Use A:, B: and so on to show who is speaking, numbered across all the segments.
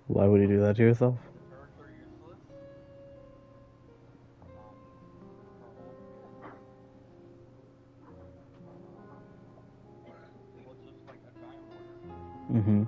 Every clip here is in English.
A: Why would you do that to yourself? Mm-hmm.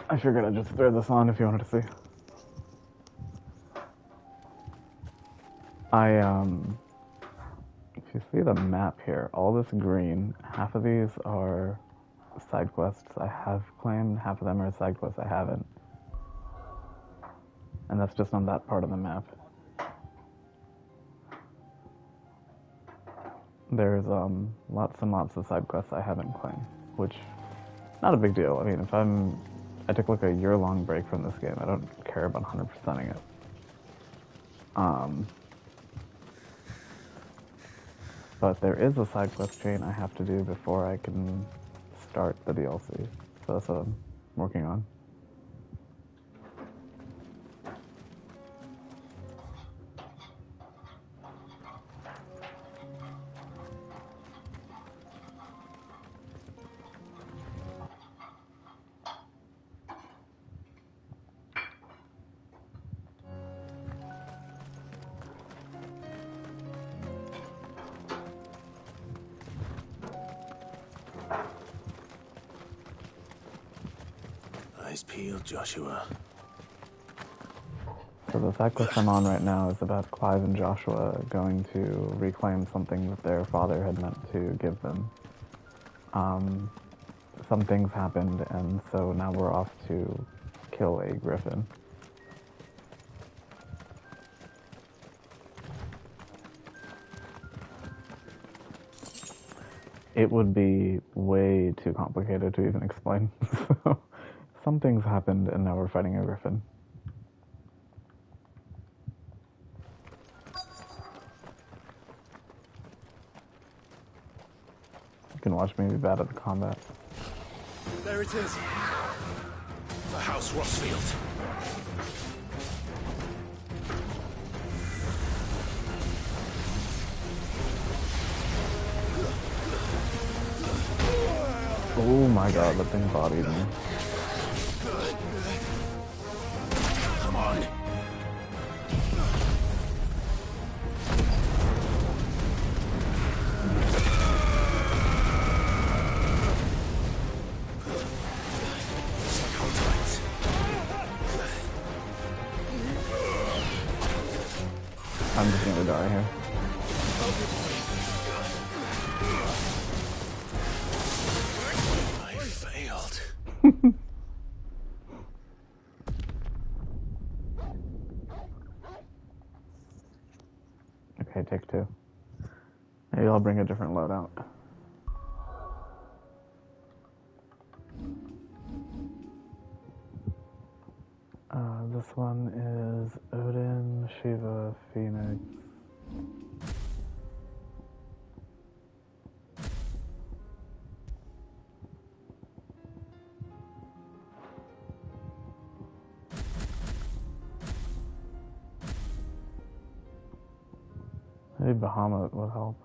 A: I figured I'd just throw this on if you wanted to see. If you see the map here, all this green, half of these are side quests I have claimed, half of them are side quests I haven't. And that's just on that part of the map. There's lots and lots of side quests I haven't claimed, which not a big deal. I mean, if I took like a year-long break from this game, I don't care about 100%ing it. But there is a side quest chain I have to do before I can start the DLC. So that's what I'm working on.
B: Eyes peeled, Joshua.
A: So the side quest I'm on right now is about Clive and Joshua going to reclaim something that their father had meant to give them. Some things happened, and so now we're off to kill a griffin. It would be way too complicated to even explain. So, some things happened, and now we're fighting a griffin. You can watch me be bad at the combat.
B: There it is. The House Rossfield.
A: Oh my god, that thing bodied me.
B: Come on.
A: I'm just gonna die here.
B: I failed.
A: Okay, take two. Maybe I'll bring a different loadout. This one is Odin, Shiva, Phoenix. Maybe Bahamut would help.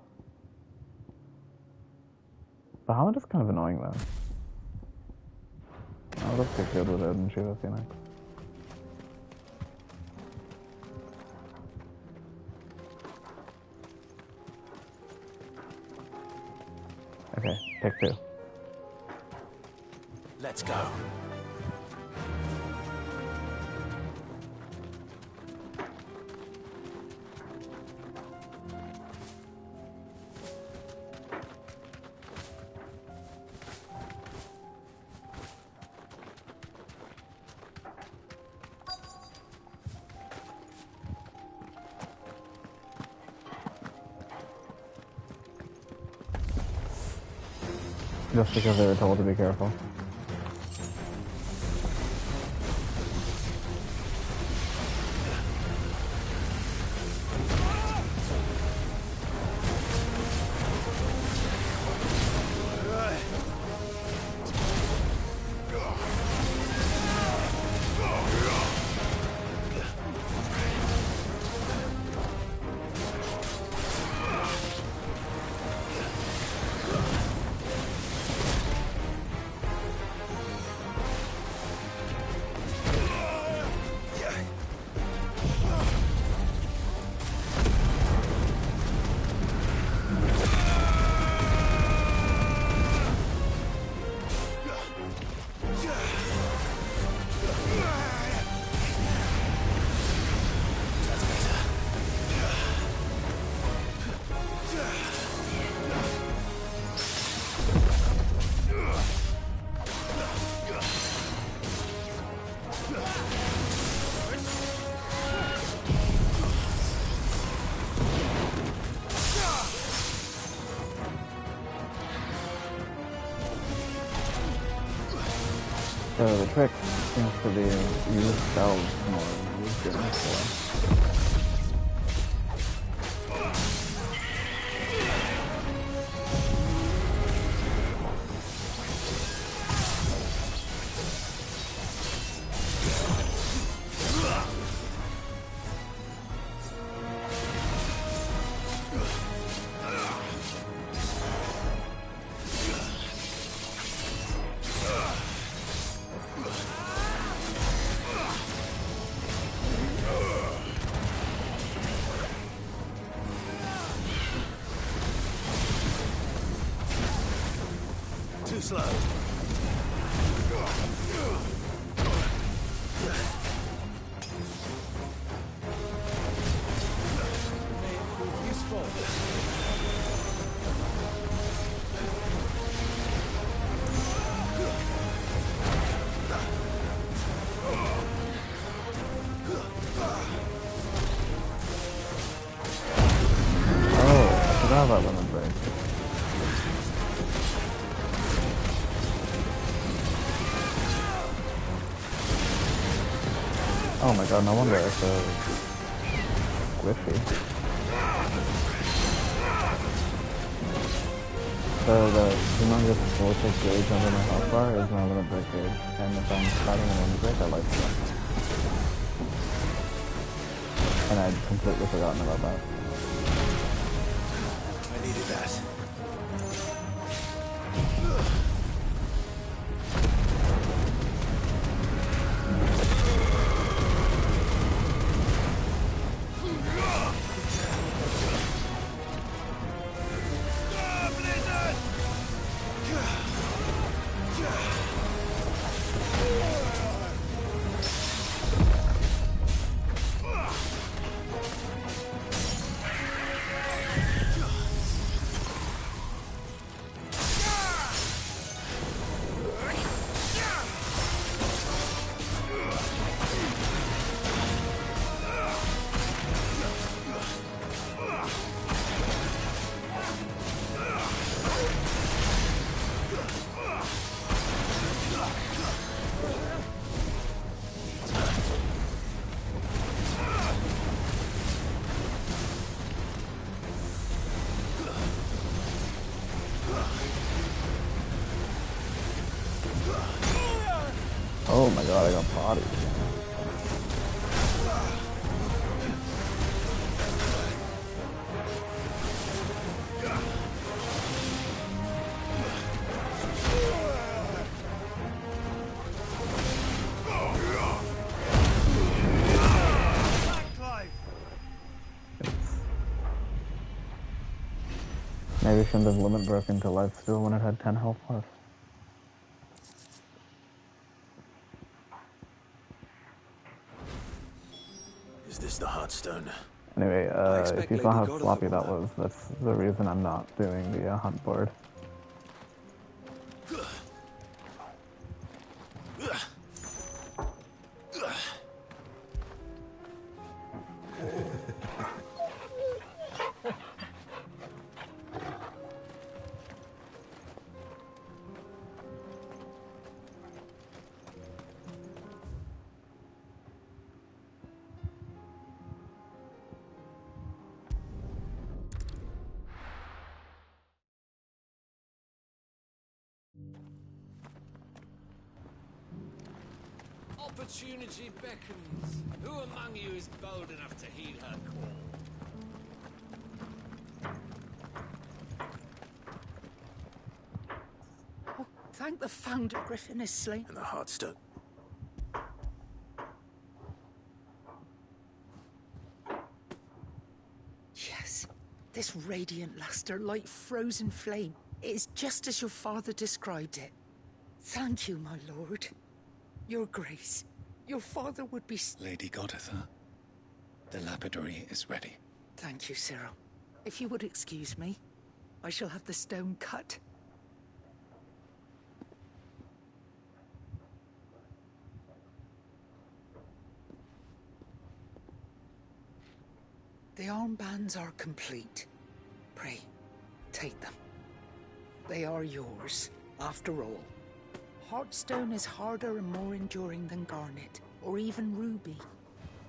A: Bahamut is kind of annoying though. Oh, let's get good with Odin, Shiva, Phoenix. Okay, pick two.
B: Let's go.
A: Just because they were told to be careful. So the trick seems to be use spells more than use gems for.
B: Too slow.
A: Oh, I forgot about lemon break. Oh my god, no wonder it's so squishy. So the humongous vortex gauge under my health bar is my limit break gauge, and if I'm fighting an limit break, I like that. And I'd completely forgotten about that.
B: I needed that.
A: Oh my god, I got bodied. Maybe shouldn't have limit broken to life steal when it had 10 health left.
B: Is this the Heartstone?
A: Anyway, if you saw how sloppy that was, that's the reason I'm not doing the hunt board.
B: Opportunity beckons. Who among you is bold enough to heed her call?
C: Oh, thank the founder Griffin is slain.
B: And the Heartstone.
C: Yes, this radiant luster like frozen flame. It is just as your father described it. Thank you, my lord. Your grace. Your father would be...
D: Lady Goditha, the lapidary is ready.
C: Thank you, Cyril. If you would excuse me, I shall have the stone cut. The armbands are complete. Pray, take them. They are yours, after all. Heartstone is harder and more enduring than garnet, or even ruby.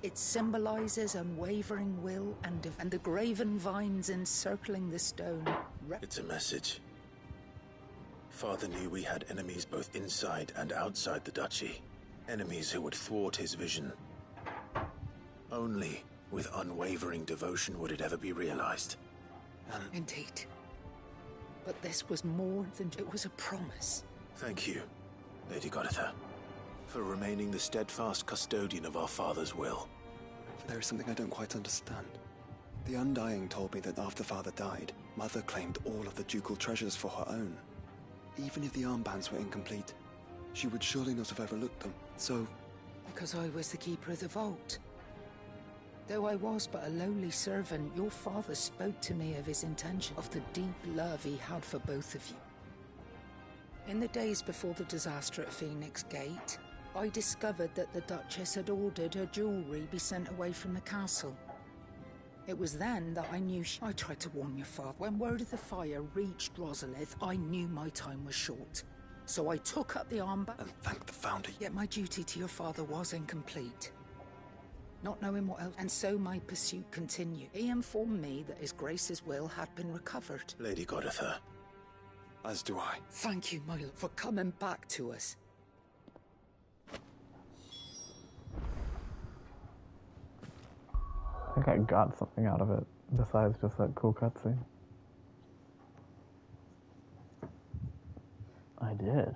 C: It symbolizes unwavering will and the graven vines encircling the stone.
B: It's a message. Father knew we had enemies both inside and outside the duchy. Enemies who would thwart his vision. Only with unwavering devotion would it ever be realized.
C: Indeed. But this was more than... it was a promise.
B: Thank you, Lady Goditha, for remaining the steadfast custodian of our father's will.
E: There is something I don't quite understand. The Undying told me that after Father died, Mother claimed all of the ducal treasures for her own. Even if the armbands were incomplete, she would surely not have overlooked them, so...
C: Because I was the keeper of the vault. Though I was but a lowly servant, your father spoke to me of his intention, of the deep love he had for both of you. In the days before the disaster at Phoenix Gate, I discovered that the Duchess had ordered her jewelry be sent away from the castle. It was then that I knew I tried to warn your father. When word of the fire reached Rosalith, I knew my time was short. So I took up the armband...
E: And thank the Founder.
C: Yet my duty to your father was incomplete. Not knowing what else, and so my pursuit continued. He informed me that His Grace's will had been recovered.
B: Lady Goditha.
E: As do I.
C: Thank you, my lord, for coming back to us.
A: I think I got something out of it, besides just that cool cutscene. I did.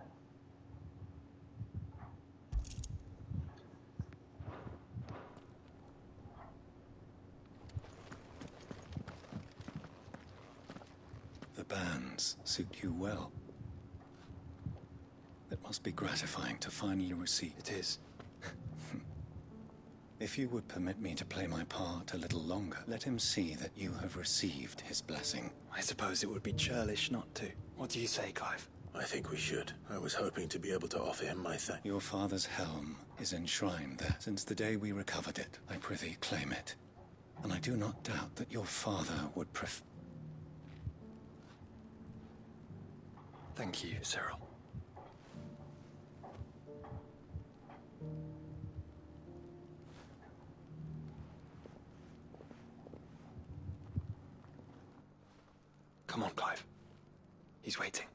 D: The bands suit you well. It must be gratifying to finally receive.
E: It is.
D: If you would permit me to play my part a little longer, let him see that you have received his blessing.
E: I suppose it would be churlish not to. What do you say, Clive?
B: I think we should. I was hoping to be able to offer him my thanks.
D: Your father's helm is enshrined there. Since the day we recovered it, I prithee claim it. And I do not doubt that your father would prefer...
E: Thank you, Cyril. Come on, Clive. He's waiting.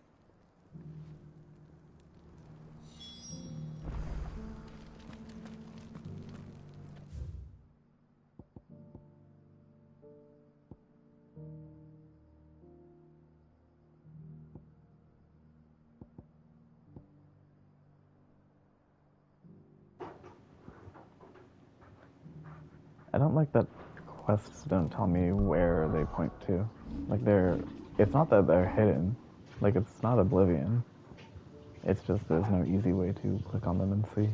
A: I don't like that quests don't tell me where they point to. Like it's not that they're hidden. Like it's not Oblivion. It's just there's no easy way to click on them and see.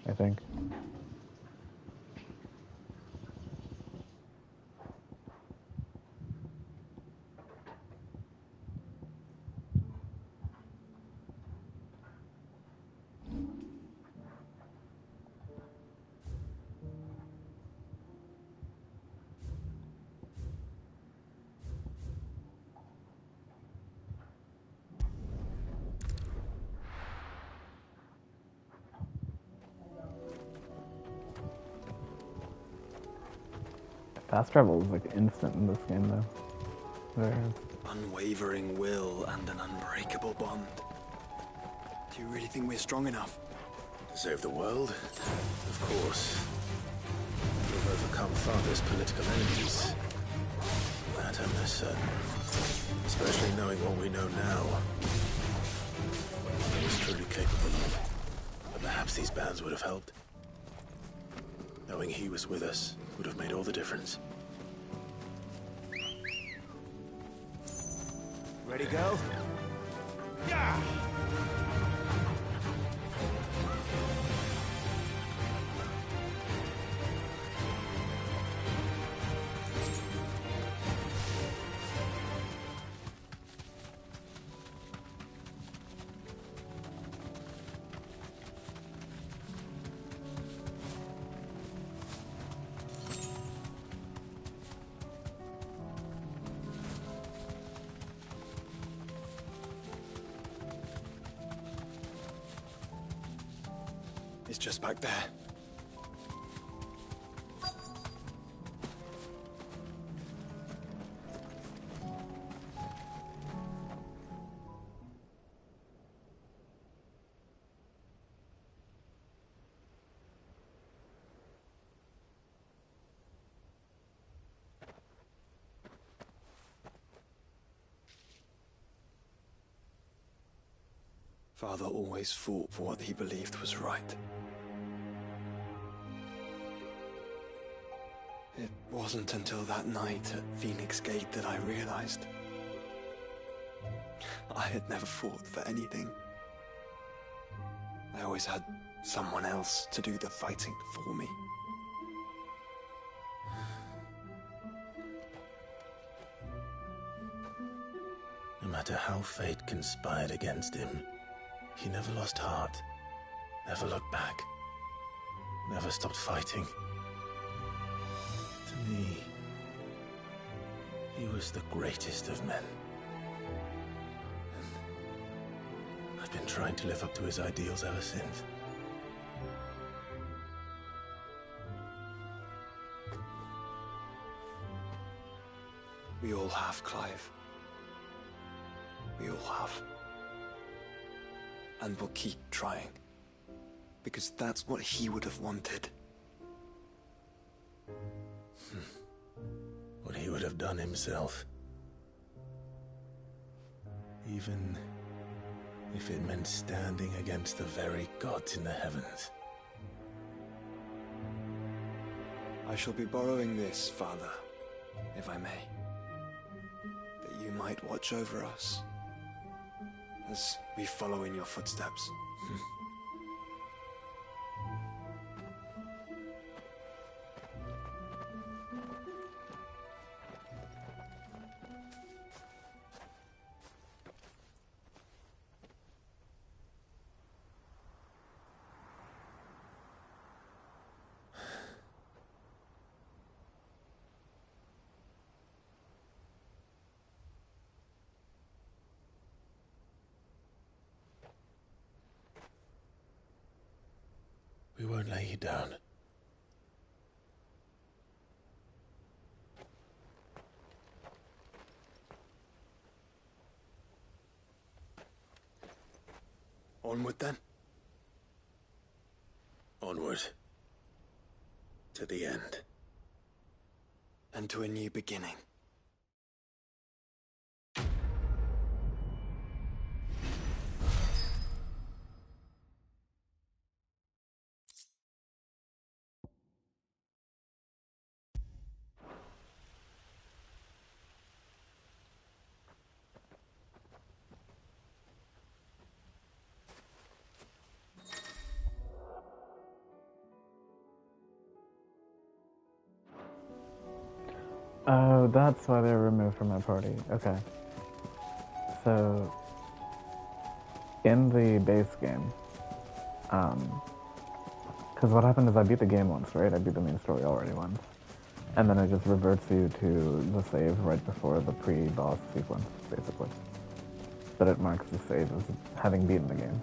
A: I think. Fast travel is like instant in this game though. There.
E: Unwavering will and an unbreakable bond. Do you really think we're strong enough?
B: To save the world? Of course. We've overcome Father's political enemies. That I'm less certain. Especially knowing what we know now. He was truly capable of. But perhaps these bands would have helped. Knowing he was with us would have made all the difference.
F: Ready, go? Yeah!
E: It's just back there. Father always fought for what he believed was right. It wasn't until that night at Phoenix Gate that I realized I had never fought for anything. I always had someone else to do the fighting for me.
B: No matter how fate conspired against him, he never lost heart, never looked back, never stopped fighting. To me, he was the greatest of men. And I've been trying to live up to his ideals ever since.
E: We all have, Clive. We all have. And we'll keep trying. Because that's what he would have wanted.
B: What he would have done himself. Even if it meant standing against the very gods in the heavens.
E: I shall be borrowing this, Father, if I may. That you might watch over us as we follow in your footsteps.
B: We won't lay you down.
E: Onward then.
B: Onward. To the end.
E: And to a new beginning.
A: Oh, that's why they were removed from my party. Okay. So, in the base game, because what happened is I beat the game once, right? I beat the main story already once. And then it just reverts you to the save right before the pre-boss sequence, basically. But it marks the save as having beaten the game.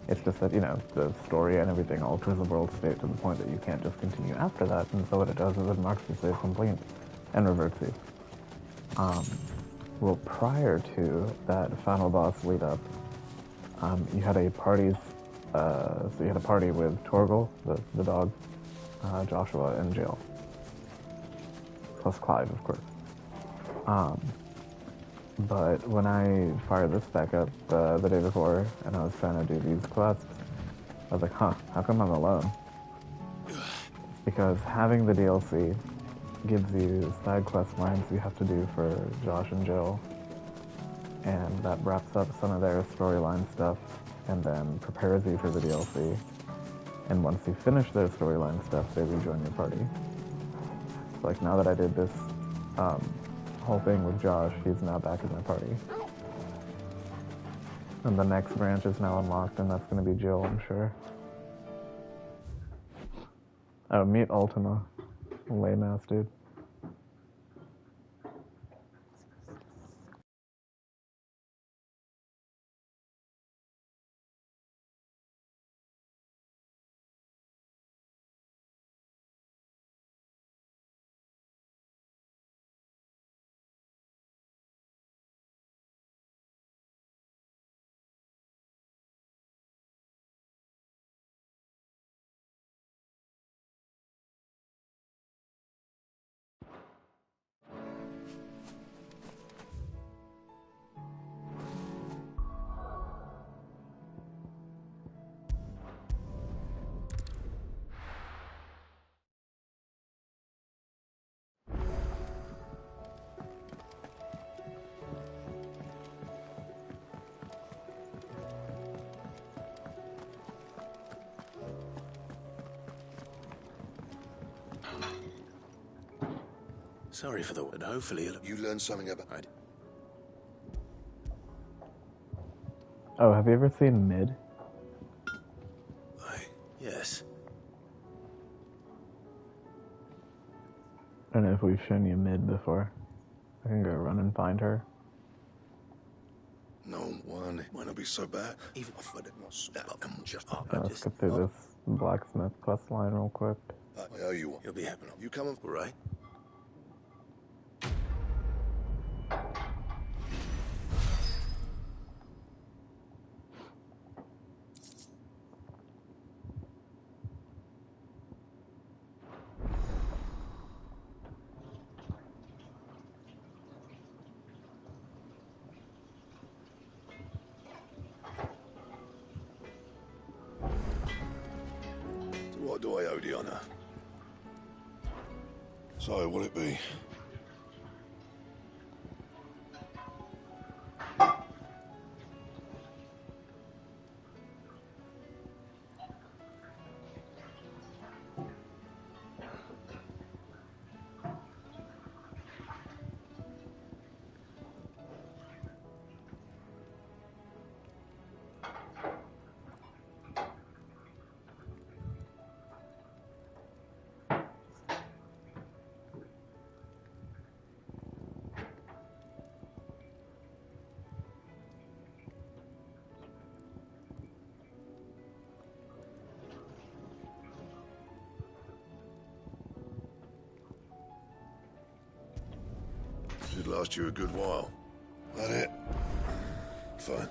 A: It's just that, you know, the story and everything alters the world state to the point that you can't just continue after that, and so what it does is it marks the save complete and reverts you. Well, prior to that final boss lead up, you had a party. So you had a party with Torgal, the dog, Joshua, and Jill, plus Clive, of course. But when I fired this back up the day before, and I was trying to do these quests, I was like, huh, how come I'm alone? It's because having the DLC gives you side quest lines you have to do for Josh and Jill, and that wraps up some of their storyline stuff, and then prepares you for the DLC. And once you finish their storyline stuff, they rejoin your party. So like now that I did this whole thing with Josh, he's now back in my party. And the next branch is now unlocked, and that's going to be Jill, I'm sure. Oh, meet Ultima. Lame ass dude.
B: Sorry for the word. Hopefully
G: You learned something about...
A: Oh, have you ever seen Mid?
B: Yes.
A: I don't know if we've shown you Mid before. I can go run and find her.
G: No one might not be so bad. Even if I did not step up and just...
A: Yeah, let's get through this blacksmith quest line real quick.
G: I owe you one.
B: You'll be happy.
G: You come up,
B: Right?
G: So what do I owe the honor? So, will it be? Should last you a good while. That it? Fine.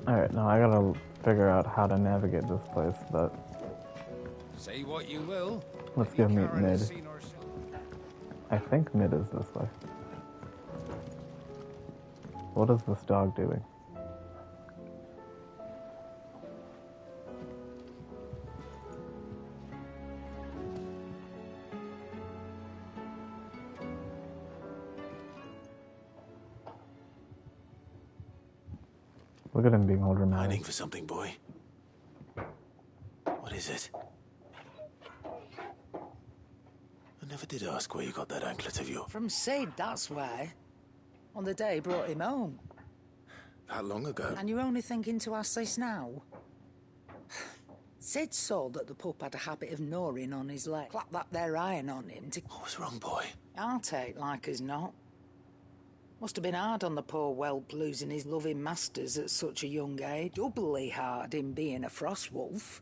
A: Alright, now I gotta figure out how to navigate this place, but
F: Say what you will.
A: let's go meet Mid. I think Mid is this way. What is this dog doing? Look at him being all dramatic.
B: Hiding for something, boy. What is it? I never did ask where you got that anklet of yours.
C: From Sid, that's why. On the day he brought him home.
B: That long ago?
C: And you're only thinking to ask this now? Sid saw that the pup had a habit of gnawing on his leg. Clap that there iron on him to...
B: What was wrong, boy?
C: I'll take like as not. Must have been hard on the poor whelp losing his loving masters at such a young age. Doubly hard in being a frost wolf.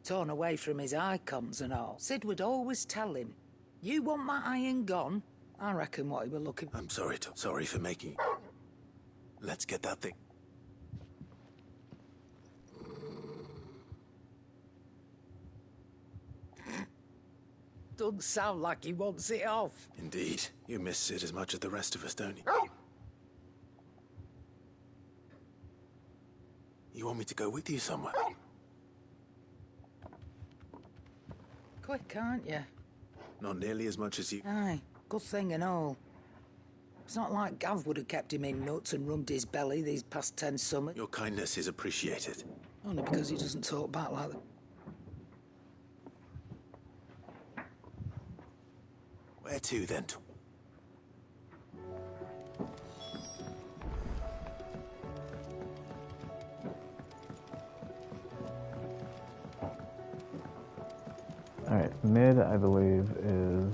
C: Torn away from his icons and all. Sid would always tell him, you want that iron gone? I reckon what he were looking...
B: I'm sorry, Tom. Sorry for making... Let's get that thing.
C: Doesn't sound like he wants it off.
B: Indeed. You miss Sid as much as the rest of us, don't you? You want me to go with you somewhere?
C: Quick, can't you?
B: Not nearly as much as you...
C: Aye, good thing and all. It's not like Gav would have kept him in nuts and rubbed his belly these past 10 summers.
B: Your kindness is appreciated.
C: Only because he doesn't talk back like that.
B: Where to, then?
A: Alright, mid, I believe, is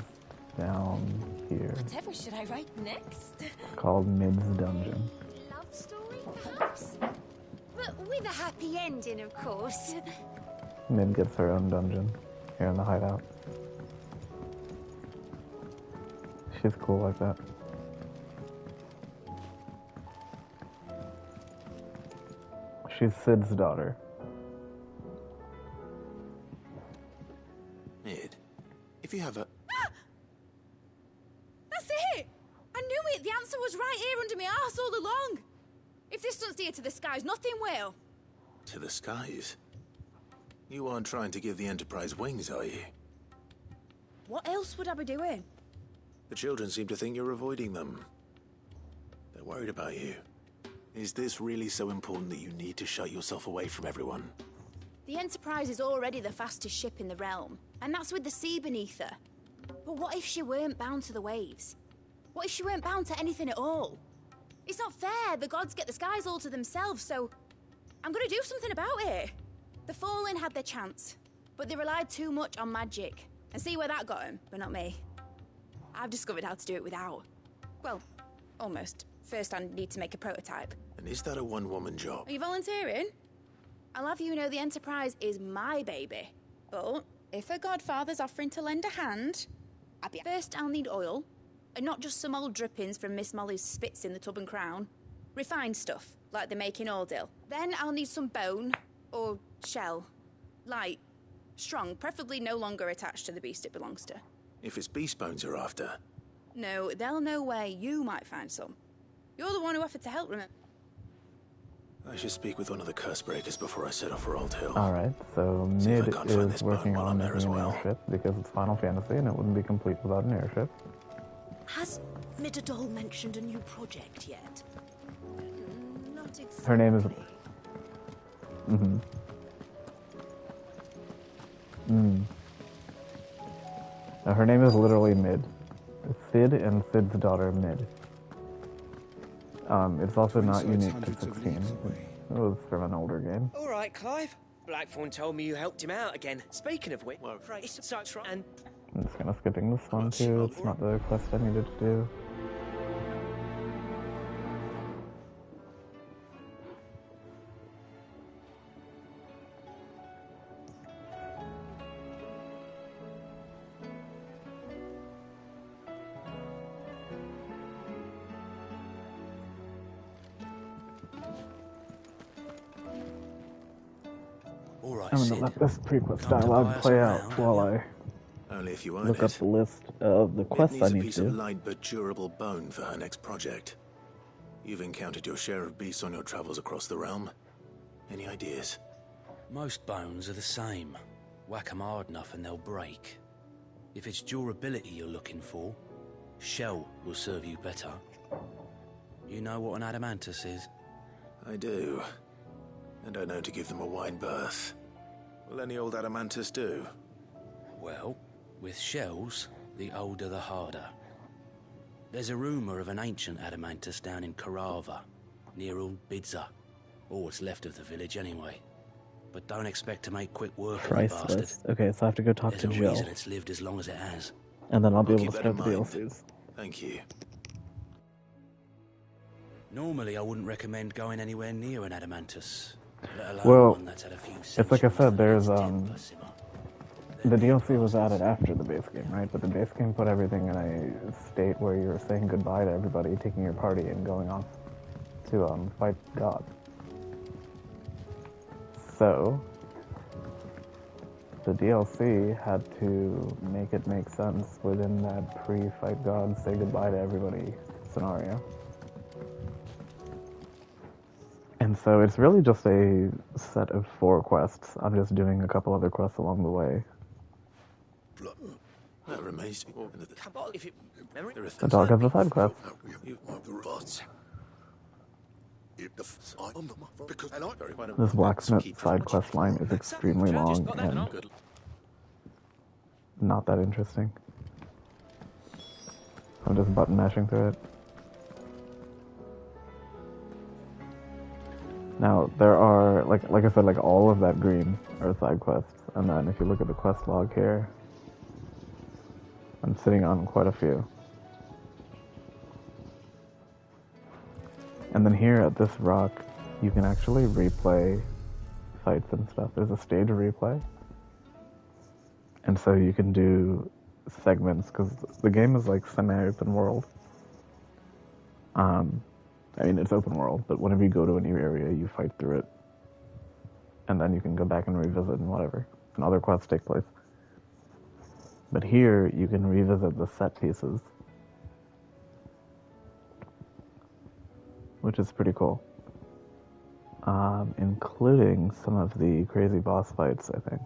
A: down here.
H: Whatever should I write next?
A: Called Mid's Dungeon.
H: Love story, perhaps? But with a happy ending, of course.
A: Mid gets her own dungeon here in the hideout. She's cool like that. She's Sid's daughter.
B: Mid, if you have a...
I: That's it! I knew it! The answer was right here under my arse all along! If this doesn't steer to the skies, nothing will.
B: To the skies? You aren't trying to give the Enterprise wings, are you?
I: What else would I be doing?
B: The children seem to think you're avoiding them. They're worried about you. Is this really so important that you need to shut yourself away from everyone?
I: The Enterprise is already the fastest ship in the realm, and that's with the sea beneath her. But what if she weren't bound to the waves? What if she weren't bound to anything at all? It's not fair. The gods get the skies all to themselves, so I'm gonna do something about it. The Fallen had their chance, but they relied too much on magic. And see where that got them, but not me. I've discovered how to do it without. Well, almost. First, I need to make a prototype.
B: And is that a one-woman job?
I: Are you volunteering? I'll have you know the Enterprise is my baby. But if a godfather's offering to lend a hand, I'll be... First, I'll need oil. And not just some old drippings from Miss Molly's spits in the Tub and Crown. Refined stuff, like they make in Ordil. Then I'll need some bone, or shell. Light, strong, preferably no longer attached to the beast it belongs to.
B: If it's beast bones you're after.
I: No, they'll know where you might find some. You're the one who offered to help, remember?
B: I should speak with one of the curse breakers before I set off for Old Hill.
A: Alright, so
B: See if I
A: Mid
B: can't find
A: is
B: this bone
A: working
B: while
A: on
B: I'm there
A: making
B: as
A: an
B: well.
A: airship because it's Final Fantasy and it wouldn't be complete without an airship.
H: Has Midadol mentioned a new project yet? Not exactly.
A: Her name is... No, her name is literally Mid. It's Sid and Sid's daughter, Mid. It's also not unique to 16. It was from an older game.
J: All right, Clive. Blackthorn told me you helped him out again. Speaking of which, it's such and
A: I'm just kind of skipping this one too. It's not the quest I needed to do.
J: all right,
A: I'm gonna let this pre-quest dialogue play out while I
B: Only if you earn
A: look up
B: it.
A: the list of the
B: It
A: quests I
B: needs a
A: need
B: piece
A: to
B: of
A: do.
B: light but durable bone for her next project. You've encountered your share of beasts on your travels across the realm. Any ideas?
K: Most bones are the same. Whack 'em hard enough and they'll break. If it's durability you're looking for, shell will serve you better. You know what an adamantus is?
B: I do. I don't know to give them a wide berth. Will any old Adamantus do?
K: Well, with shells, the older the harder. There's a rumour of an ancient Adamantus down in Carava, near Old Bidza. Or what's left of the village anyway. But don't expect to make quick work of the bastard.
A: Priceless. Okay, so I have to go talk
K: There's
A: to
K: a
A: Jill.
K: reason it's lived as long as it has.
A: And then I'll be
B: I'll
A: able to
B: keep that
A: start the
B: in mind.
A: DLCs.
B: Thank you.
K: Normally, I wouldn't recommend going anywhere near an Adamantus, let alone
A: Well,
K: one that's had a few
A: it's like I
K: centuries
A: said,
K: for
A: there's,
K: its temper simmer.
A: the DLC was added after the base game, right? But the base game put everything in a state where you're saying goodbye to everybody, taking your party and going off to fight God. So, the DLC had to make it make sense within that pre-fight God, say goodbye to everybody scenario. And so it's really just a set of 4 quests. I'm just doing a couple other quests along the way.
B: That remains.
J: Come on, if it. Memory?
A: The dog has a side quest. This blacksmith side quest line is extremely long and not that interesting. I'm just button mashing through it. Now, there are, like I said, like all of that green are side quests. And then if you look at the quest log here, I'm sitting on quite a few. And then here at this rock, you can actually replay fights and stuff. There's a stage replay. And so you can do segments, because the game is like semi-open world. I mean, it's open world, but whenever you go to a new area, you fight through it. And then you can go back and revisit and whatever. And other quests take place. But here, you can revisit the set pieces. Which is pretty cool. Including some of the crazy boss fights, I think.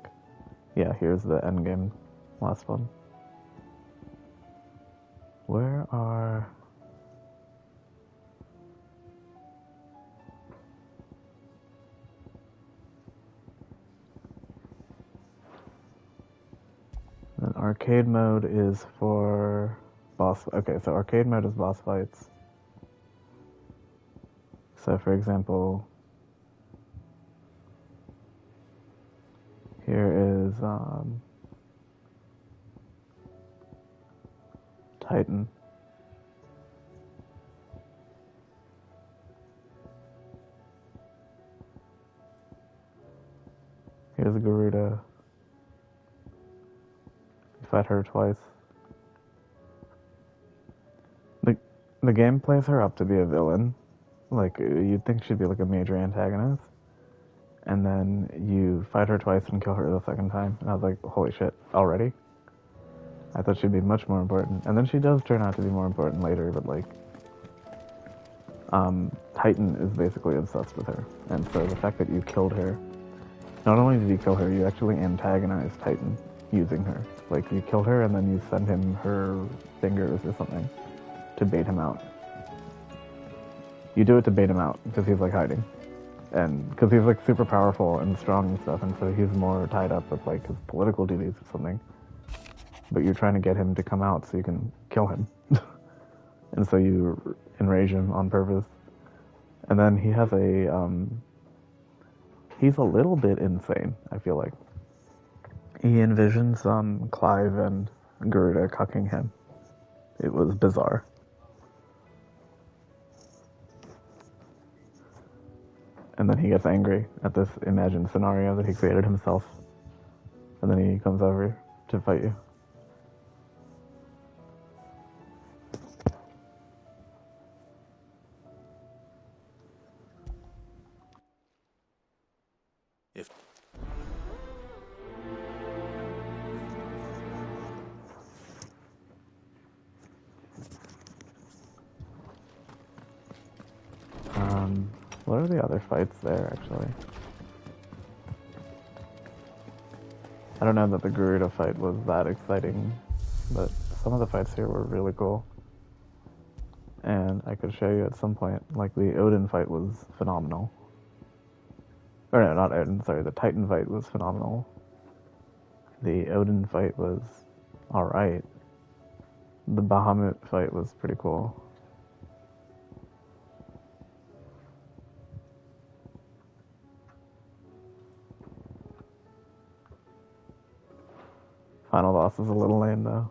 A: Yeah, here's the endgame last one. Where are... And arcade mode is for boss... Okay, so arcade mode is boss fights. So for example... Here is Titan. Here's Garuda. You fight her twice. The game plays her up to be a villain. Like, you'd think she'd be like a major antagonist. And then you fight her twice and kill her the second time. And I was like, holy shit, already? I thought she'd be much more important. And then she does turn out to be more important later, but like... Titan is basically obsessed with her. And so the fact that you killed her... Not only did you kill her, you actually antagonized Titan using her. Like, you kill her and then you send him her fingers or something to bait him out. You do it to bait him out, because he's like hiding. And because he's like super powerful and strong and stuff, and so he's more tied up with like his political duties or something. But you're trying to get him to come out so you can kill him. And so you enrage him on purpose. And then he has a, he's a little bit insane, I feel like. He envisions Clive and Garuda cucking him. It was bizarre. And then he gets angry at this imagined scenario that he created himself. And then he comes over to fight you.
B: If
A: what are the other fights there, actually? I don't know that the Garuda fight was that exciting, but some of the fights here were really cool. And I could show you at some point, like the Odin fight was phenomenal. Or no, not Odin, sorry, the Titan fight was phenomenal. The Odin fight was alright. The Bahamut fight was pretty cool. Final boss is a little lame though.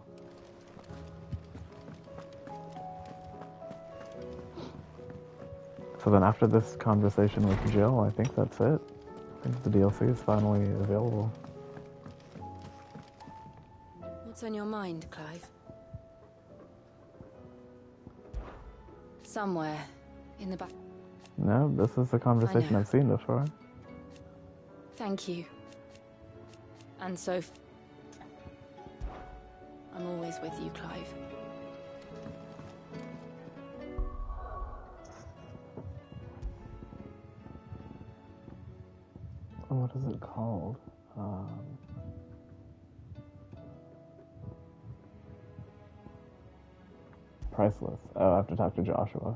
A: So then after this conversation with Jill, I think that's it. I think the DLC is finally available.
L: What's on your mind, Clive? Somewhere in the back.
A: No, this is a conversation I've seen before.
L: Thank you. And so, I'm always with you, Clive.
A: What is it called? Priceless. Oh, I have to talk to Joshua.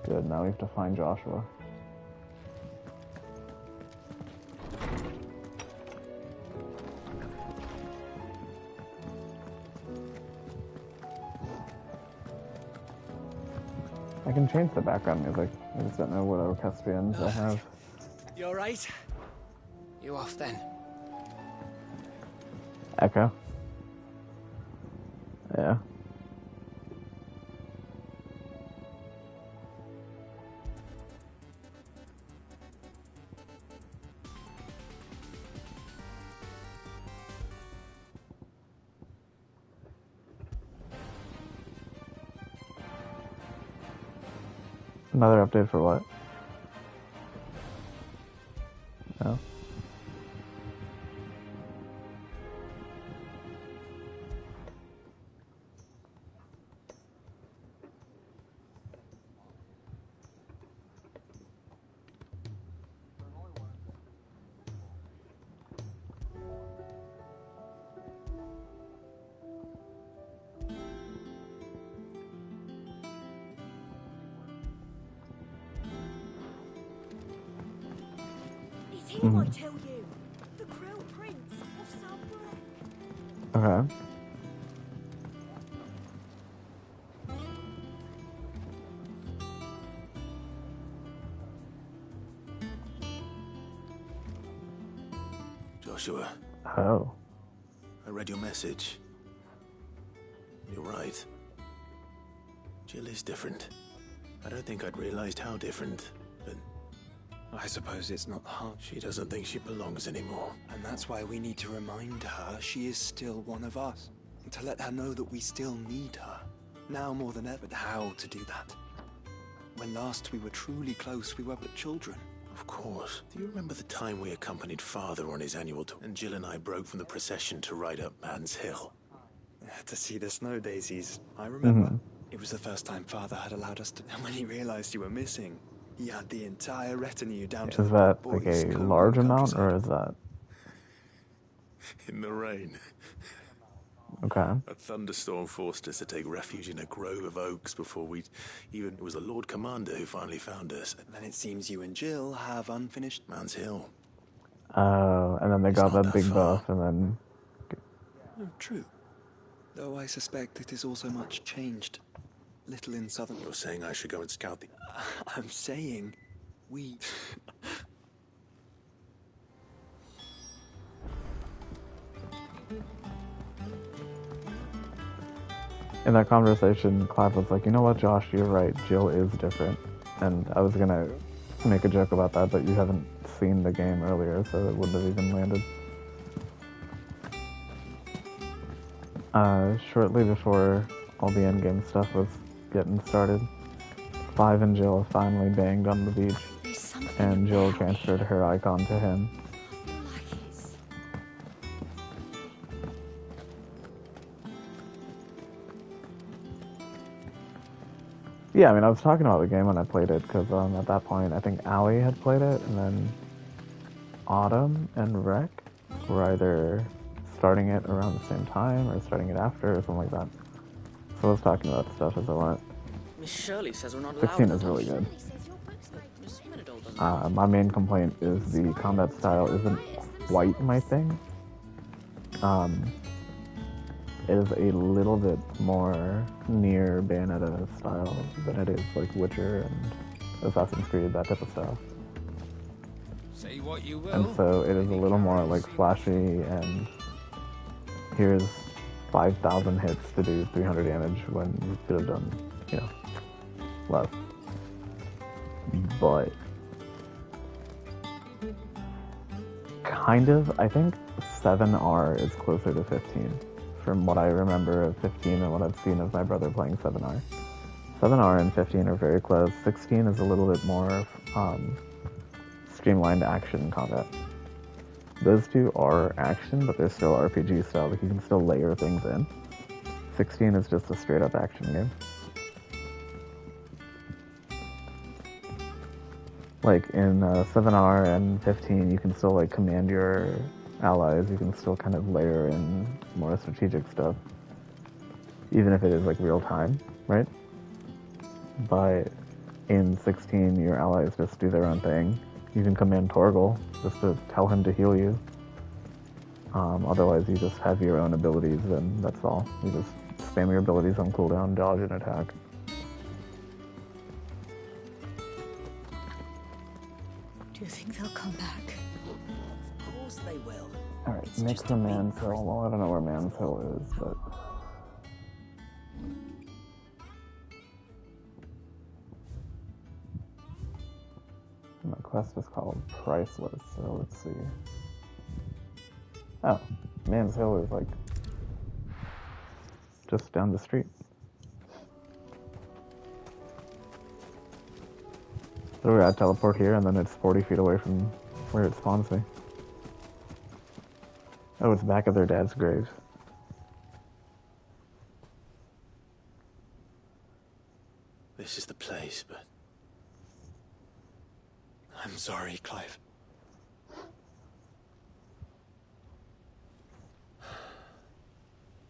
A: Good, now we have to find Joshua. I can change the background music. I just don't know what orchestrions I have.
J: You alright? You off then?
A: Echo. Yeah. Another update for what? No.
H: I tell you, the Crown Prince of Southwark.
A: Okay.
B: Joshua.
A: Oh.
B: I read your message. You're right. Jill is different. I don't think I'd realized how different, but
E: I suppose it's not hard.
B: She doesn't think she belongs anymore.
E: And that's why we need to remind her she is still one of us. And to let her know that we still need her. Now more than ever, how to do that. When last we were truly close, we were but children.
B: Of course. Do you remember the time we accompanied Father on his annual tour, and Jill and I broke from the procession to ride up Man's Hill?
E: To see the snow daisies, I remember. It was the first time Father had allowed us to... And when he realized you were missing, he had the entire retinue down to
A: Is that like a large amount, or is that...
B: In the rain.
A: Okay.
B: A thunderstorm forced us to take refuge in a grove of oaks before we'd even... It was the Lord Commander who finally found us.
E: And then it seems you and Jill have unfinished...
B: Man's Hill.
A: Oh, and then they got that big buff, and then...
E: Oh, true. Though I suspect it is also much changed. Little in southern...
B: You're saying I should go and scout the...
E: I'm saying... we...
A: In that conversation, Clive was like, you know what, Josh, you're right, Jill is different. And I was gonna make a joke about that, but you haven't seen the game earlier, so it wouldn't have even landed. Shortly before all the endgame stuff was getting started, Clive and Jill finally banged on the beach, and Jill transferred her icon to him. Yeah, I mean, I was talking about the game when I played it, because at that point, I think Allie had played it, and then Autumn and Rec were either starting it around the same time, or starting it after, or something like that. So I was talking about stuff as I went.
J: Miss Shirley says we're not allowed
A: 16
J: to
A: is really
J: touch.
A: good.
J: Miss Menadol doesn't.
A: My main complaint is the combat style isn't quite my thing. It is a little bit more near Bayonetta style than it is like Witcher and Assassin's Creed, that type of style.
F: Say what you will.
A: And so it is a little more like flashy and here's 5,000 hits to do 300 damage when you could have done, you know, less. But kind of, I think 7R is closer to 15 from what I remember of 15 and what I've seen of my brother playing 7R. 7R and 15 are very close. 16 is a little bit more streamlined action combat. Those two are action, but they're still RPG style. Like you can still layer things in. 16 is just a straight up action game. Like in 7R and 15, you can still like command your allies. You can still kind of layer in more strategic stuff, even if it is like real time, right? But in 16, your allies just do their own thing. You can command Torgal just to tell him to heal you. Otherwise, you just have your own abilities, and that's all. You just spam your abilities on cooldown, dodge, and attack.
H: Do you think they'll come back?
J: Of course they will.
A: Alright, next to Man's Hill. Well, I don't know where Man's Hill is, but... My quest is called Priceless, so let's see. Oh, Man's Hill is like... just down the street. So I teleport here, and then it's 40 feet away from where it spawns me. Oh, it's back at their dad's grave.
B: This is the place, but...
E: I'm sorry, Clive.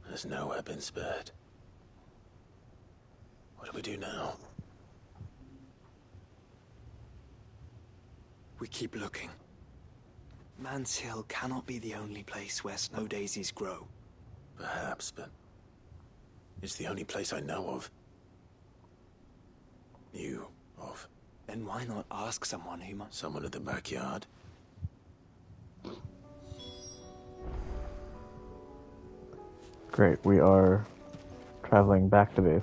B: There's nowhere been spared. What do we do now?
E: We keep looking. Man's Hill cannot be the only place where snow daisies grow.
B: Perhaps, but... it's the only place I know of. Knew of.
E: Then why not ask someone who might...
B: Someone at the backyard.
A: Great, we are traveling back to base.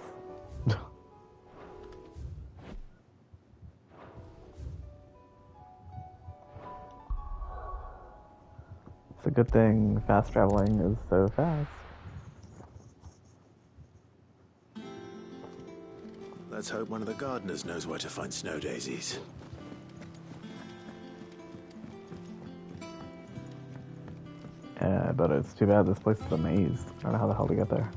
A: It's a good thing fast traveling is so fast.
B: Let's hope one of the gardeners knows where to find snow daisies.
A: But it's too bad this place is a maze. I don't know how the hell to get there.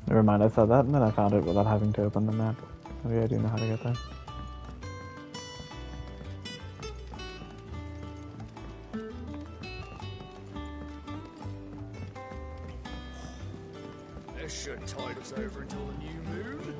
A: Never mind, I saw that and then I found it without having to open the map. Maybe I do know how to get there.
F: This should tide us over until the new moon.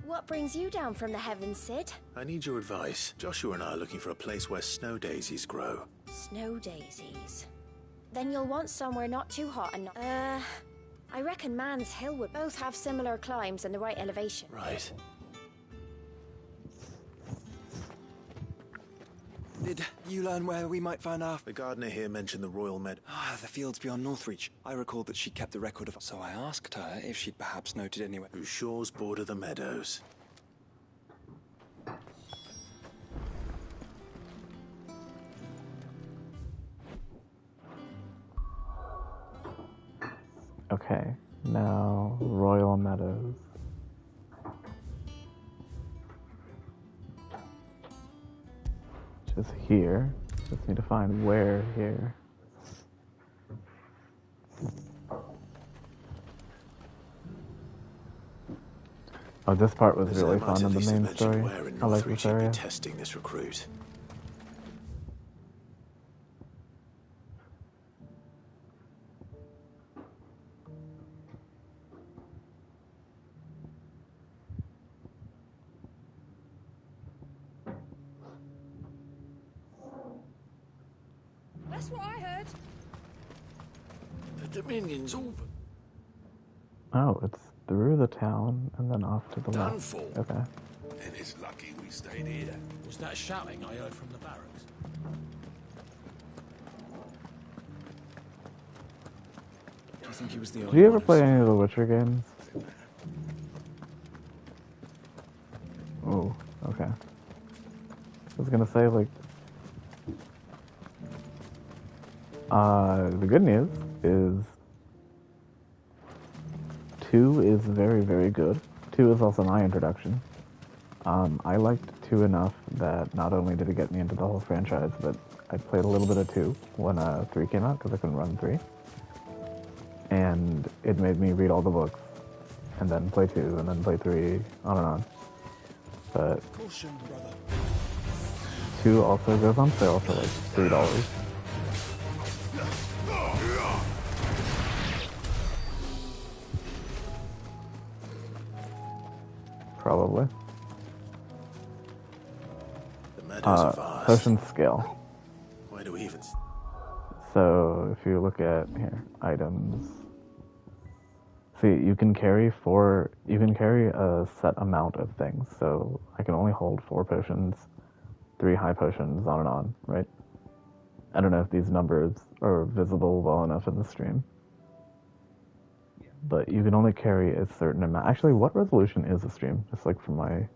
H: What brings you down from the heavens, Sid?
B: I need your advice. Joshua and I are looking for a place where snow daisies grow.
H: Snow daisies. Then you'll want somewhere not too hot and not... I reckon Man's Hill would both have similar climbs and the right elevation.
B: Right.
E: Did you learn where we might find our...
B: The gardener here mentioned the Royal Med...
E: the fields beyond Northreach. I recalled that she kept the record of... So I asked her if she'd perhaps noted anywhere...
B: whose shores border the meadows.
A: Okay, now Royal Meadows. Just here. Just need to find where here. Oh, this part was really fun in the main story. I like this area.
B: Testing this recruit.
F: That's what I heard. The Dominion's over.
A: Oh, it's through the town and then off to the
G: Done
A: left.
G: for.
A: Okay.
G: And it's lucky we stayed here.
F: Was that shouting I heard from the barracks?
E: Do you think he was the only
A: Did you ever
E: one who
A: play
E: saw
A: any of
E: it?
A: the Witcher games? Oh, okay. I was gonna say, like, the good news is 2 is very, very good. 2 is also my introduction. I liked 2 enough that not only did it get me into the whole franchise, but I played a little bit of 2 when 3 came out, because I couldn't run 3. And it made me read all the books, and then play 2, and then play 3, on and on. But
F: Caution, brother.
A: 2 also goes on sale for like $3. Probably.
B: The meadows are vast.
A: Potion scale.
B: Where do we even...
A: So if you look at here, items. See, you can carry a set amount of things. So I can only hold 4 potions, 3 high potions, on and on, right? I don't know if these numbers are visible well enough in the stream. But you can only carry a certain amount. Actually, what resolution is the stream? Just like for my...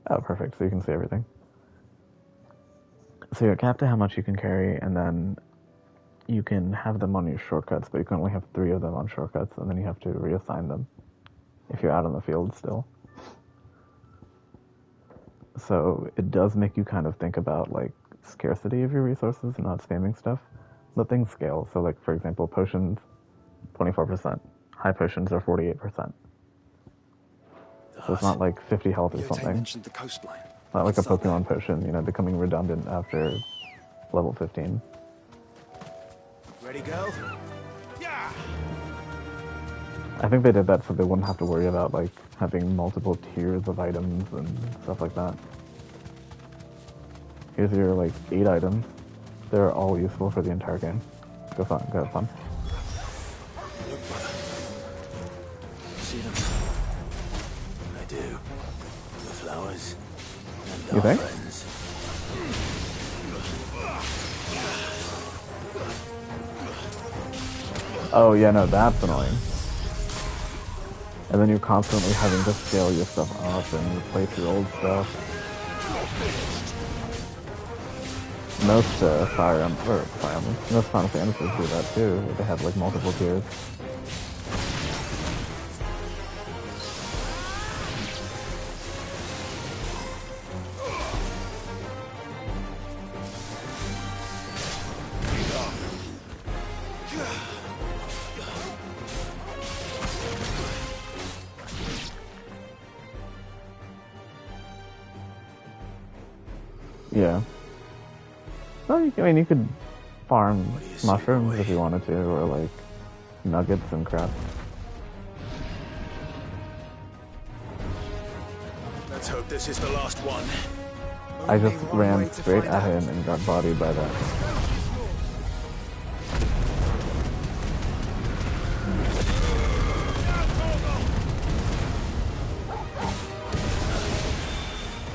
A: Oh, perfect. So you can see everything. So you're capped to how much you can carry, and then you can have them on your shortcuts, but you can only have 3 of them on shortcuts, and then you have to reassign them if you're out on the field still. So it does make you kind of think about, like, scarcity of your resources and not spamming stuff. But things scale. So, like, for example, potions, 24%. High potions are 48%. So it's not like 50 health or something.
E: Mentioned the coastline.
A: Not like a Pokemon potion, you know, becoming redundant after level 15.
B: Ready, go?
F: Yeah.
A: I think they did that so they wouldn't have to worry about, like, having multiple tiers of items and stuff like that. Here's your, like, 8 items. They're all useful for the entire game. Go fun, go have fun.
B: Look, brother. See them? I do. The flowers and
A: You
B: our
A: think?
B: friends.
A: Oh yeah, no, that's annoying. And then you're constantly having to scale your stuff up and replace your old stuff. Most most Final Fantasies do that too. They have like multiple tiers. Yeah. Well, I mean, you could farm mushrooms if you wanted to, or like nuggets and crap.
B: Let's hope this is the last one.
A: I just ran straight at him and got bodied by that.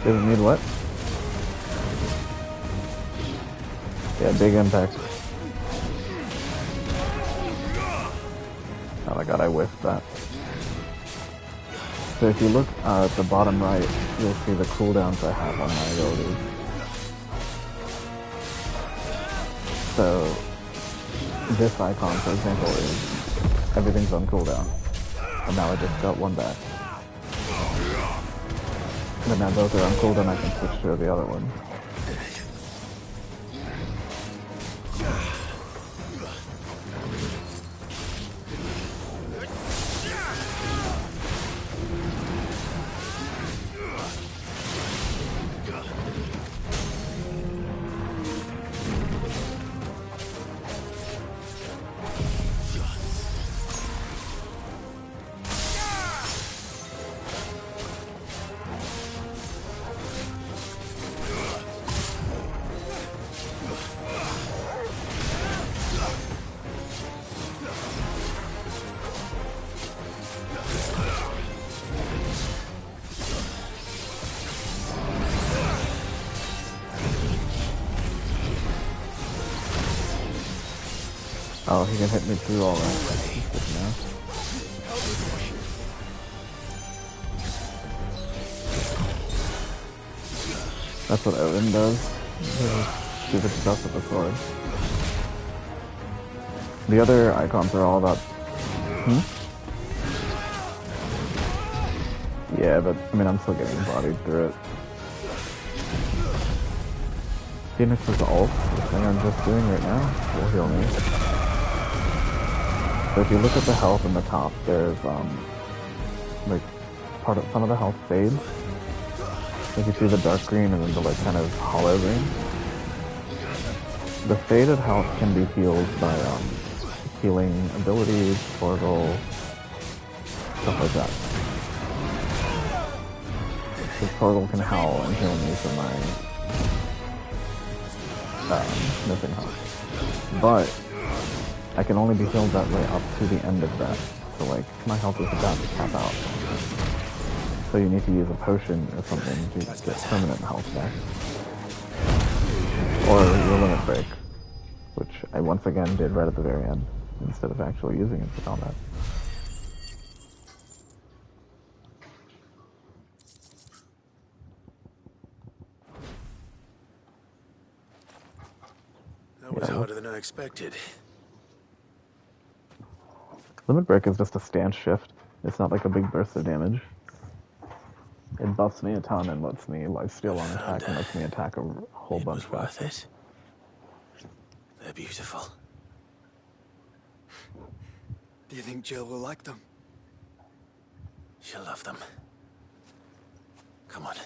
A: Doesn't need what? Yeah, big impact. Oh my god, I whiffed that. So if you look at the bottom right, you'll see the cooldowns I have on my abilities. So this icon, for example, is everything's on cooldown. And now I just got one back. And now those are on cooldown, I can switch to the other one. Oh, he can hit me through all that. That's good to know. That's what Odin does. Stupid stuff with the sword. The other icons are all about... Yeah, but, I mean, I'm still getting bodied through it. Phoenix's ult, the thing I'm just doing right now, will heal me. So if you look at the health in the top, there's, like, some of the health fades. Like you see the dark green and then the, like, kind of hollow green. The faded health can be healed by, healing abilities, portal, stuff like that. This portal can howl and heal me for my, missing health. But I can only be healed that way up to the end of that. So like, my health is about to cap out. So you need to use a potion or something to get permanent health back. Or your limit break, which I once again did right at the very end, instead of actually using it for combat.
B: That was harder than I expected.
A: Limit break is just a stance shift. It's not like a big burst of damage. It buffs me a ton and lets me lifesteal on attack and lets me attack a whole bunch faster.
B: It. They're beautiful.
E: Do you think Jill will like them?
B: She'll love them. Come on.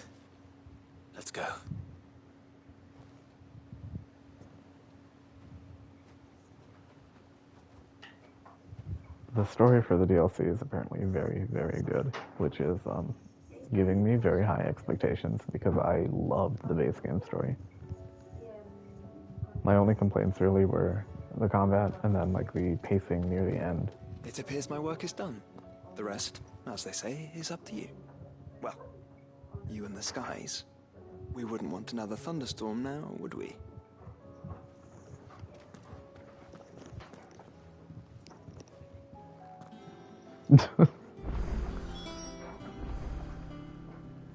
B: Let's go.
A: The story for the DLC is apparently very, very good, which is giving me very high expectations because I loved the base game story. My only complaints really were the combat and then like the pacing near the end.
E: It appears my work is done. The rest, as they say, is up to you. Well, you and the skies. We wouldn't want another thunderstorm now, would we?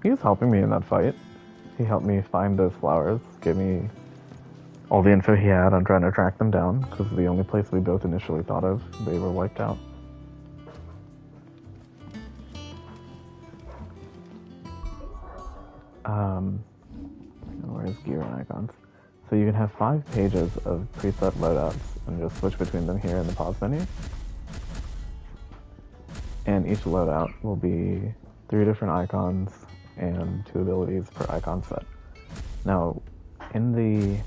A: He was helping me in that fight. He helped me find those flowers, gave me all the info he had on trying to track them down, because the only place we both initially thought of, they were wiped out. Where's gear and icons? So you can have 5 pages of preset loadouts and just switch between them here in the pause menu. And each loadout will be 3 different icons and 2 abilities per icon set. Now, in the...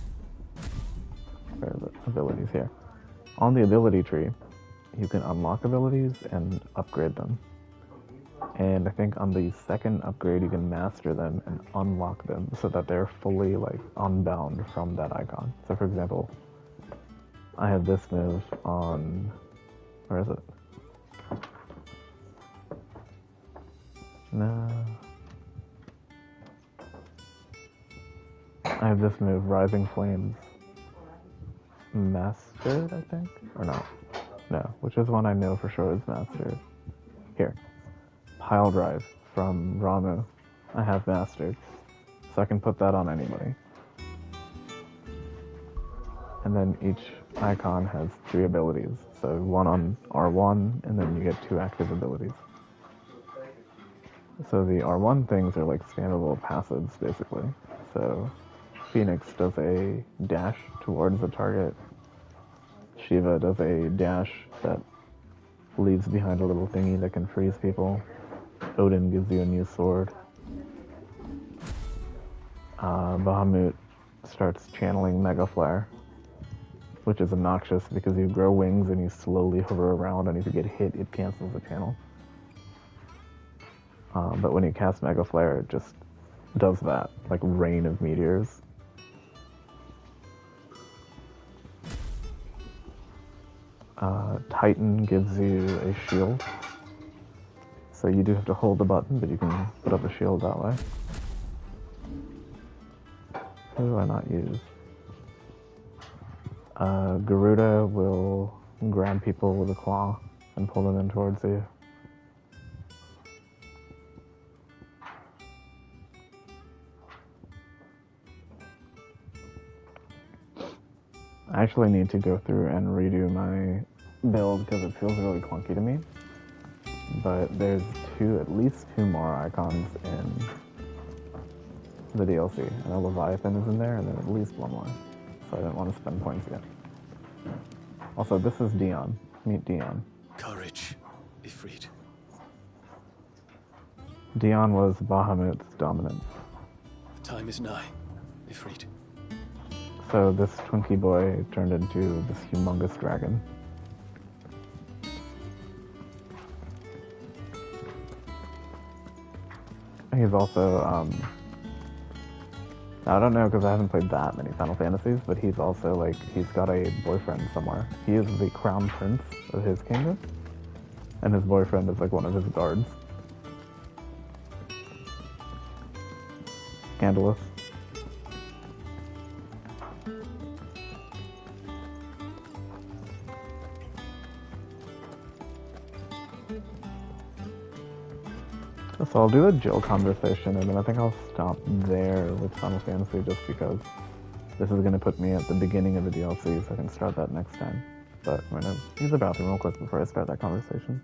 A: where are the abilities here? On the ability tree, you can unlock abilities and upgrade them. And I think on the second upgrade, you can master them and unlock them so that they're fully, like, unbound from that icon. So, for example, I have this move on... where is it? No. I have this move, Rising Flames Mastered, I think? Or not? No, which is one I know for sure is Mastered. Here. Pile Drive from Ramu. I have Mastered. So I can put that on anybody. And then each icon has 3 abilities. So 1 on R1, and then you get 2 active abilities. So the R1 things are like spammable passives, basically. So Phoenix does a dash towards the target. Shiva does a dash that leaves behind a little thingy that can freeze people. Odin gives you a new sword. Bahamut starts channeling Mega Flare, which is obnoxious because you grow wings and you slowly hover around, and if you get hit, it cancels the channel. But when you cast Mega Flare, it just does that, like rain of meteors. Titan gives you a shield. So you do have to hold the button, but you can put up a shield that way. Who do I not use? Garuda will grab people with a claw and pull them in towards you. I actually need to go through and redo my build because it feels really clunky to me. But there's at least two more icons in the DLC. I know Leviathan is in there, and then at least one more. So I didn't want to spend points yet. Also, this is Dion. Meet Dion.
E: Courage, Ifrit.
A: Dion was Bahamut's dominant.
E: The time is nigh, Ifrit.
A: So this Twinkie boy turned into this humongous dragon. He's also, I don't know because I haven't played that many Final Fantasies, but he's also like, he's got a boyfriend somewhere. He is the crown prince of his kingdom, and his boyfriend is like one of his guards. Scandalous. So I'll do a Jill conversation, and then I think I'll stop there with Final Fantasy just because this is going to put me at the beginning of the DLC, so I can start that next time. But I'm going to use the bathroom real quick before I start that conversation.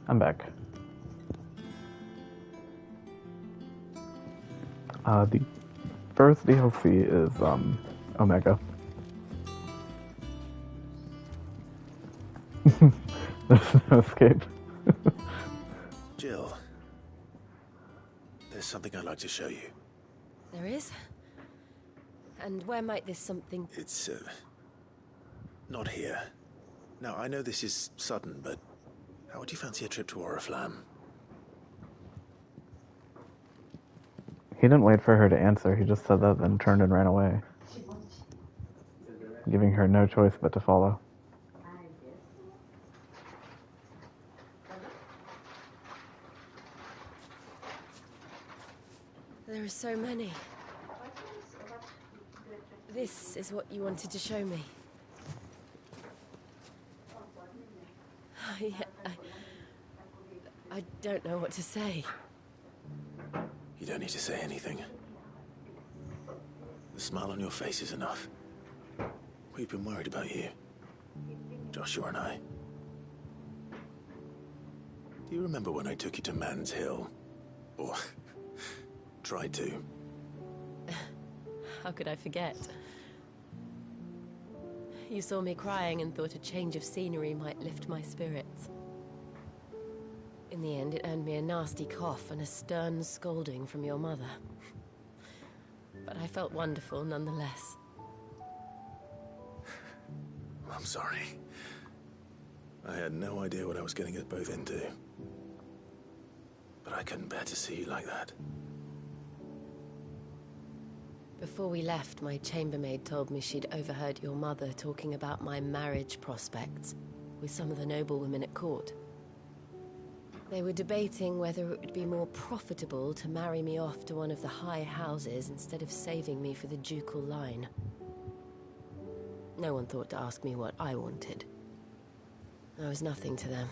A: I'm back. The first DLC is Omega. There's no escape.
B: Jill, there's something I'd like to show you.
M: There is? And where might this something...
B: It's, not here. Now, I know this is sudden, but how would you fancy a trip to Oriflamme?
A: He didn't wait for her to answer, he just said that, then turned and ran away, giving her no choice but to follow.
M: There are so many. This is what you wanted to show me. I don't know what to say.
B: You don't need to say anything. The smile on your face is enough. We've been worried about you, Joshua and I. Do you remember when I took you to Man's Hill? Or tried to?
M: How could I forget? You saw me crying and thought a change of scenery might lift my spirits. In the end, it earned me a nasty cough and a stern scolding from your mother. But I felt wonderful nonetheless.
B: I'm sorry. I had no idea what I was getting us both into. But I couldn't bear to see you like that.
M: Before we left, my chambermaid told me she'd overheard your mother talking about my marriage prospects with some of the noblewomen at court. They were debating whether it would be more profitable to marry me off to one of the high houses instead of saving me for the ducal line. No one thought to ask me what I wanted. I was nothing to them.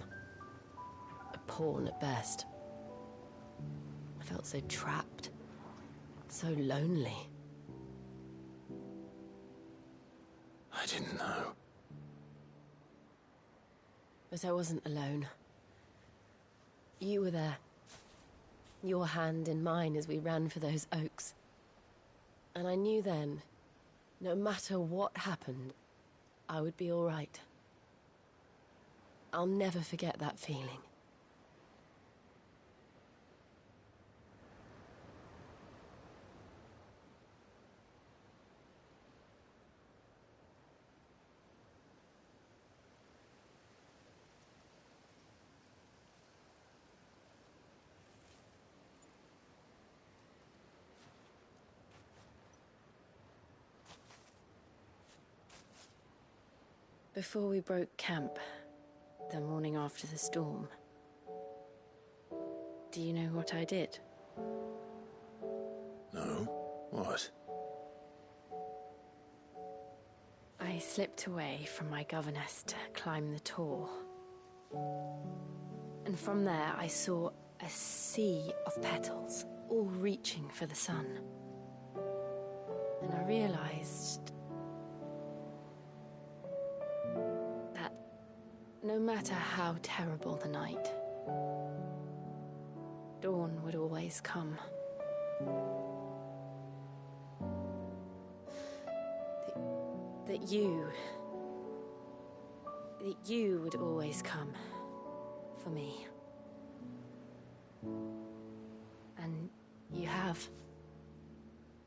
M: A pawn at best. I felt so trapped, so lonely.
B: I didn't know.
M: But I wasn't alone. You were there. Your hand in mine as we ran for those oaks. And I knew then, no matter what happened, I would be all right. I'll never forget that feeling. Before we broke camp, the morning after the storm, do you know what I did?
B: No? What?
M: I slipped away from my governess to climb the tor. And from there I saw a sea of petals, all reaching for the sun. And I realized that no matter how terrible the night, dawn would always come. That you would always come for me. And you have.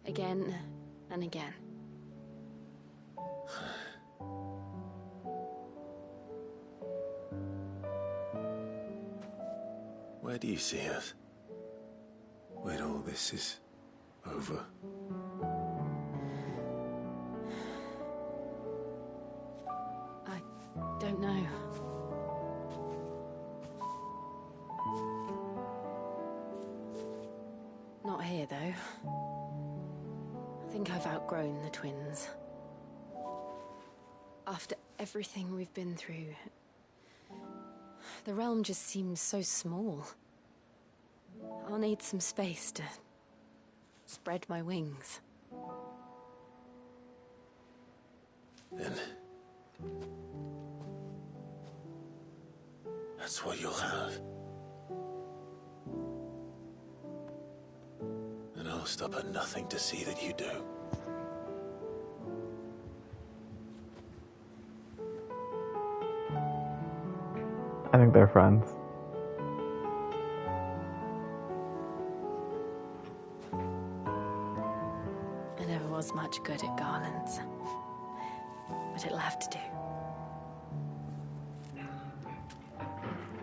M: Again and again.
B: Where do you see us? When all this is over?
M: I don't know. Not here, though. I think I've outgrown the twins. After everything we've been through, the realm just seems so small. I'll need some space to spread my wings.
B: Then that's what you'll have. stop at nothing to see that you do.
A: I think they're friends.
L: I never was much good at garlands, but it'll have to do.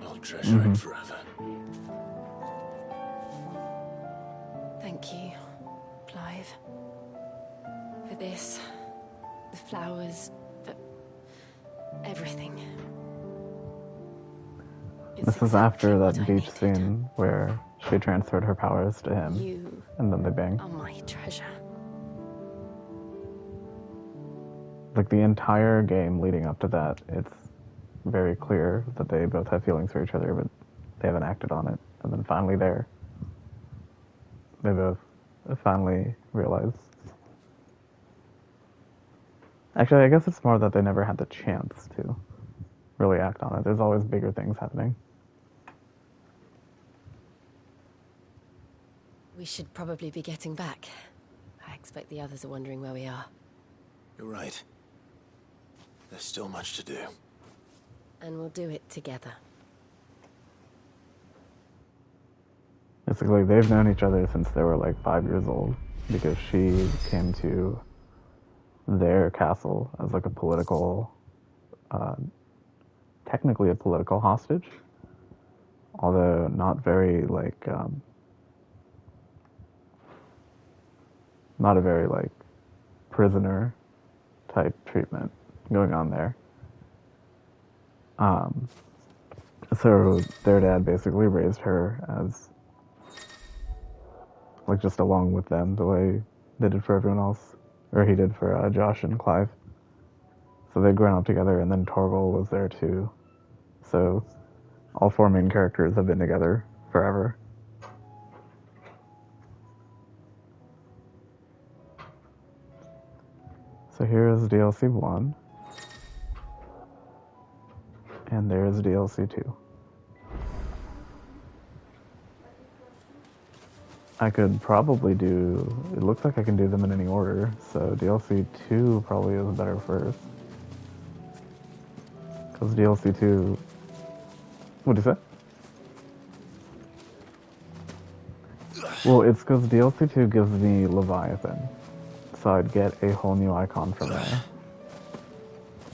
B: I'll treasure it forever.
L: Thank you, Clive. For this, the flowers, for everything.
A: This is after that beach scene where she transferred her powers to him, and then they bang.
L: Oh, my treasure.
A: Like the entire game leading up to that, it's very clear that they both have feelings for each other, but they haven't acted on it. And then finally there, they both finally realize. Actually, I guess it's more that they never had the chance to really act on it. There's always bigger things happening.
M: We should probably be getting back. I expect the others are wondering where we are.
B: You're right. There's still much to do.
M: And we'll do it together.
A: Basically, they've known each other since they were like 5 years old, because she came to their castle as like a political, technically a political hostage, although not very like, not a very like prisoner type treatment going on there. So their dad basically raised her as like just along with them the way they did for everyone else, or he did for Josh and Clive. So they'd grown up together, and then Torgal was there too. So all 4 main characters have been together forever. So here is DLC 1, and there's DLC 2. I could probably do, it looks like I can do them in any order, so DLC 2 probably is better first. Because DLC 2, what'd you say? Well, it's because DLC 2 gives me Leviathan, so I'd get a whole new icon from there.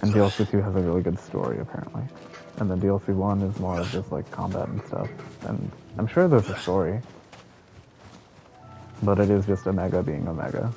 A: And DLC 2 has a really good story, apparently. And then DLC 1 is more of just like combat and stuff, and I'm sure there's a story. But it is just Omega being Omega.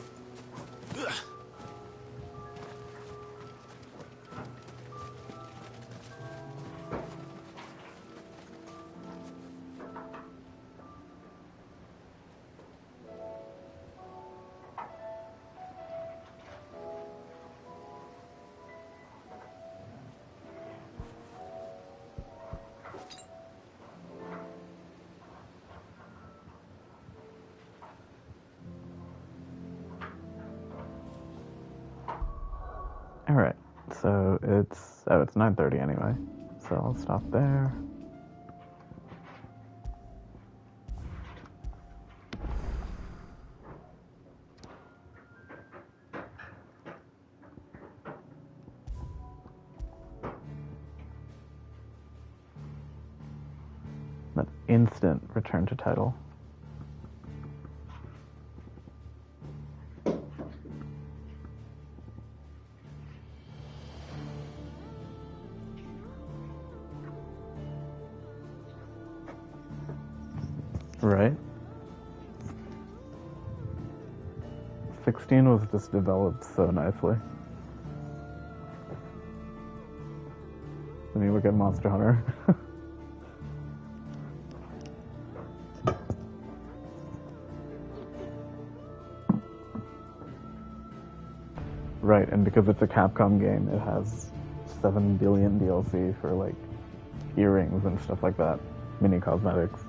A: Alright, so it's 9:30 anyway, so I'll stop there. That instant return to title. Right. 16 was just developed so nicely. When you look at Monster Hunter. Right, and because it's a Capcom game, it has 7 billion DLC for like earrings and stuff like that, mini cosmetics.